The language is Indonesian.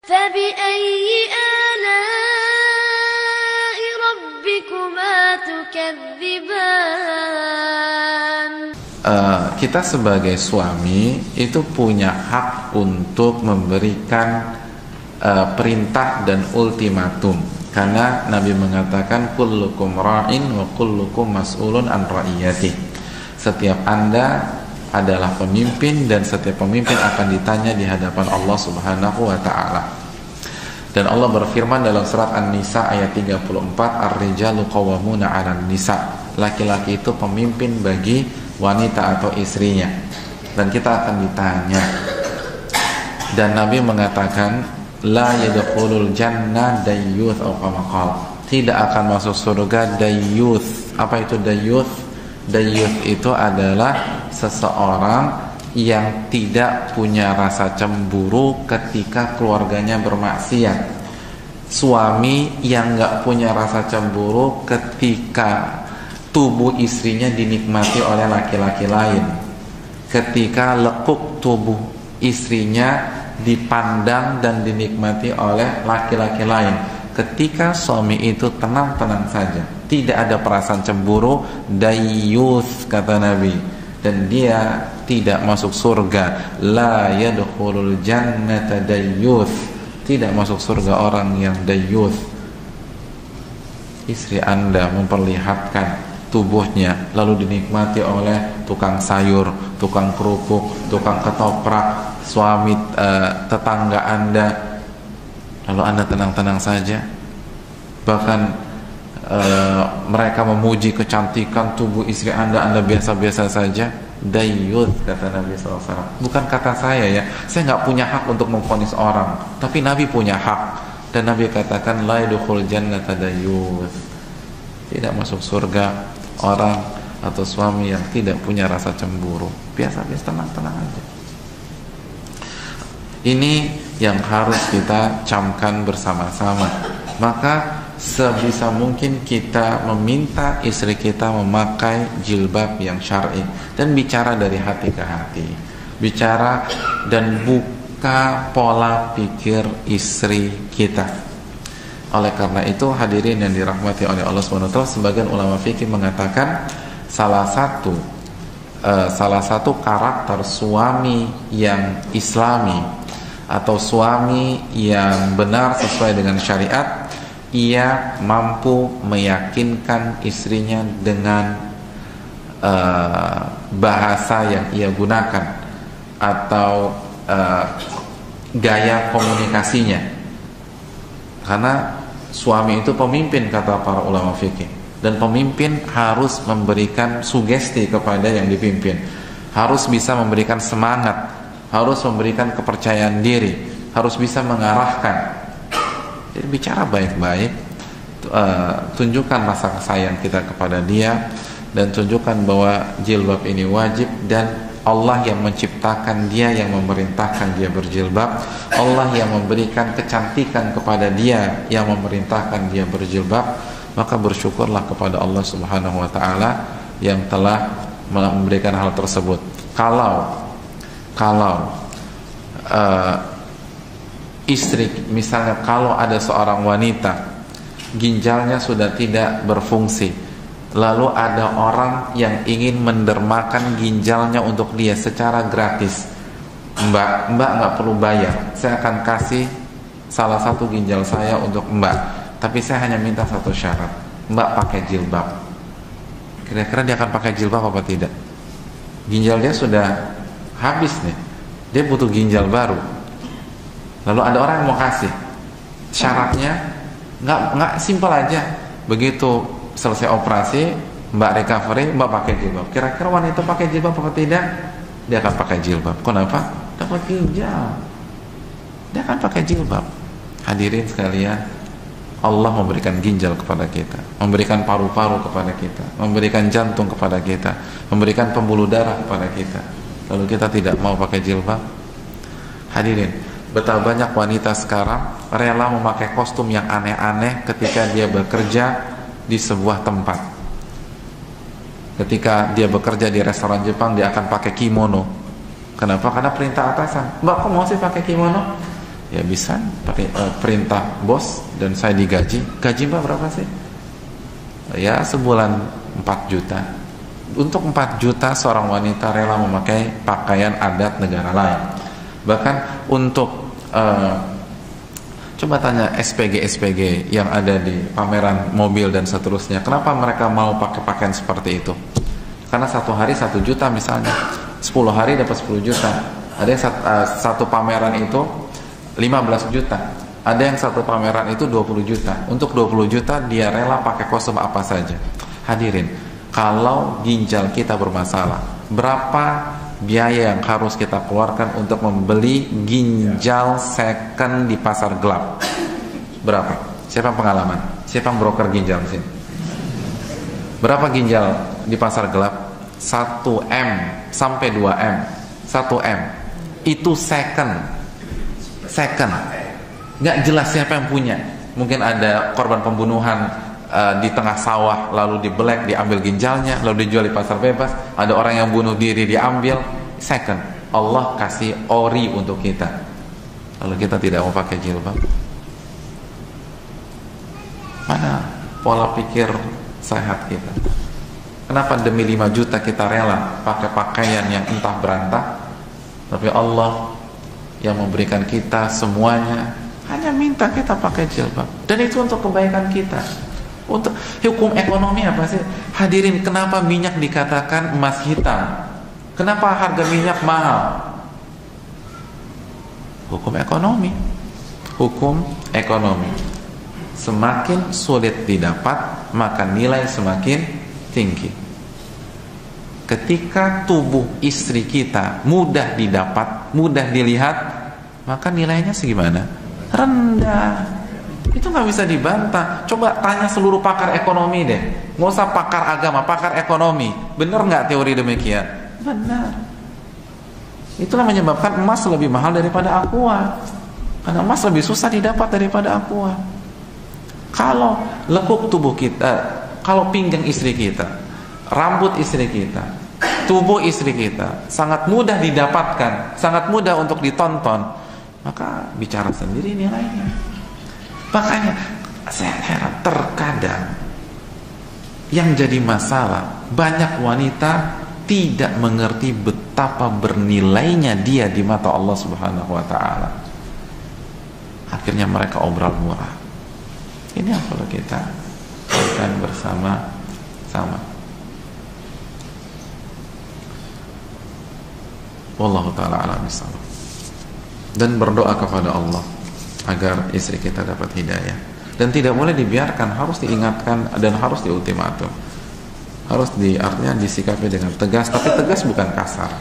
فبأي آلاء ربكما تكذبان. Kita sebagai suami itu punya hak untuk memberikan perintah dan ultimatum, karena Nabi mengatakan kullukum ra'in wa kullukum mas'ulun an ra'iyati. Setiap Anda adalah pemimpin dan setiap pemimpin akan ditanya di hadapan Allah Subhanahu wa taala. Dan Allah berfirman dalam surat An-Nisa ayat 34, ar-rijalu qawwamuna 'alan nisa. Laki-laki itu pemimpin bagi wanita atau istrinya. Dan kita akan ditanya. Dan Nabi mengatakan la yadkhulul jannah dayyuth atau kama qala. Tidak akan masuk surga dayyuth. Apa itu dayyuth? Dayyuth itu adalah seseorang yang tidak punya rasa cemburu ketika keluarganya bermaksiat. Suami yang gak punya rasa cemburu ketika tubuh istrinya dinikmati oleh laki-laki lain, ketika lekuk tubuh istrinya dipandang dan dinikmati oleh laki-laki lain. Ketika suami itu tenang-tenang saja, tidak ada perasaan cemburu, dayyuth kata Nabi, dan dia tidak masuk surga. La yadkhulul jannata dayyuth. Tidak masuk surga orang yang dayyuth. Istri Anda memperlihatkan tubuhnya lalu dinikmati oleh tukang sayur, tukang kerupuk, tukang ketoprak, suami tetangga Anda, lalu Anda tenang-tenang saja. Bahkan mereka memuji kecantikan tubuh istri Anda biasa-biasa saja. Dayyuth kata Nabi SAW. Bukan kata saya ya, saya nggak punya hak untuk memvonis orang, tapi Nabi punya hak. Dan Nabi katakan la yadkhul jannata dayyuth. Tidak masuk surga orang atau suami yang tidak punya rasa cemburu. Biasa-biasa, tenang-tenang aja. Ini yang harus kita camkan bersama-sama. Maka sebisa mungkin kita meminta istri kita memakai jilbab yang syar'i dan bicara dari hati ke hati. Bicara dan buka pola pikir istri kita. Oleh karena itu hadirin yang dirahmati oleh Allah SWT, sebagian ulama fikih mengatakan salah satu karakter suami yang islami atau suami yang benar sesuai dengan syariat, ia mampu meyakinkan istrinya dengan bahasa yang ia gunakan atau gaya komunikasinya. Karena suami itu pemimpin kata para ulama fikih, dan pemimpin harus memberikan sugesti kepada yang dipimpin, harus bisa memberikan semangat, harus memberikan kepercayaan diri, harus bisa mengarahkan. Jadi bicara baik-baik, tunjukkan rasa sayang kita kepada dia, dan tunjukkan bahwa jilbab ini wajib, dan Allah yang menciptakan dia, yang memerintahkan dia berjilbab. Allah yang memberikan kecantikan kepada dia, yang memerintahkan dia berjilbab. Maka bersyukurlah kepada Allah Subhanahu wa taala yang telah memberikan hal tersebut. Kalau istri, misalnya kalau ada seorang wanita ginjalnya sudah tidak berfungsi, lalu ada orang yang ingin mendermakan ginjalnya untuk dia secara gratis, Mbak nggak perlu bayar, saya akan kasih salah satu ginjal saya untuk Mbak, tapi saya hanya minta satu syarat, Mbak pakai jilbab. Kira-kira dia akan pakai jilbab apa tidak? Ginjal dia sudah habis nih, dia butuh ginjal baru. Lalu ada orang yang mau kasih, syaratnya nggak simpel aja. Begitu selesai operasi, Mbak recovery, Mbak pakai jilbab. Kira-kira wanita pakai jilbab apa tidak? Dia akan pakai jilbab. Kenapa? Dapat ginjal, dia akan pakai jilbab. Hadirin sekalian, Allah memberikan ginjal kepada kita, memberikan paru-paru kepada kita, memberikan jantung kepada kita, memberikan pembuluh darah kepada kita. Lalu kita tidak mau pakai jilbab. Hadirin, betapa banyak wanita sekarang rela memakai kostum yang aneh-aneh ketika dia bekerja di sebuah tempat. Ketika dia bekerja di restoran Jepang, dia akan pakai kimono. Kenapa? Karena perintah atasan. Mbak, kok mau sih pakai kimono? Ya bisa perintah bos dan saya digaji. Gaji Mbak berapa sih? Ya sebulan 4 juta. Untuk 4 juta seorang wanita rela memakai pakaian adat negara lain. Bahkan untuk coba tanya SPG yang ada di pameran mobil dan seterusnya, kenapa mereka mau pakai pakaian seperti itu? Karena 1 hari 1 juta misalnya, 10 hari dapat 10 juta. Ada yang satu pameran itu 15 juta, ada yang satu pameran itu 20 juta. Untuk 20 juta dia rela pakai kostum apa saja. Hadirin, kalau ginjal kita bermasalah, berapa biaya yang harus kita keluarkan untuk membeli ginjal second di pasar gelap? Berapa? Siapa yang pengalaman? Siapa yang broker ginjal di sini? Berapa ginjal di pasar gelap? 1M sampai 2M. 1M itu second, nggak jelas siapa yang punya. Mungkin ada korban pembunuhan di tengah sawah, lalu dibelek, diambil ginjalnya, lalu dijual di pasar bebas. Ada orang yang bunuh diri, diambil. Second. Allah kasih ori untuk kita, lalu kita tidak mau pakai jilbab. Mana pola pikir sehat kita? Kenapa demi 5 juta kita rela pakai pakaian yang entah berantah, tapi Allah yang memberikan kita semuanya hanya minta kita pakai jilbab, dan itu untuk kebaikan kita. Untuk hukum ekonomi apa sih? Hadirin, kenapa minyak dikatakan emas hitam? Kenapa harga minyak mahal? Hukum ekonomi. Hukum ekonomi. Semakin sulit didapat, maka nilai semakin tinggi. Ketika tubuh istri kita mudah didapat, mudah dilihat, maka nilainya segimana? Rendah. Itu nggak bisa dibantah. Coba tanya seluruh pakar ekonomi deh, nggak usah pakar agama, pakar ekonomi. Benar nggak teori demikian? Benar. Itulah menyebabkan emas lebih mahal daripada aqua, karena emas lebih susah didapat daripada aqua. Kalau lekuk tubuh kita, kalau pinggang istri kita, rambut istri kita, tubuh istri kita sangat mudah didapatkan, sangat mudah untuk ditonton, maka bicara sendiri nilainya. Makanya saya heran, terkadang yang jadi masalah, banyak wanita tidak mengerti betapa bernilainya dia di mata Allah Subhanahu wa ta'ala. Akhirnya mereka obrol murah. Ini yang perlu kita lakukan bersama-sama. Wallahu ta'ala a'lam bishawab. Dan berdoa kepada Allah agar istri kita dapat hidayah, dan tidak boleh dibiarkan, harus diingatkan dan harus diultimatum, harus artinya disikapi dengan tegas, tapi tegas bukan kasar.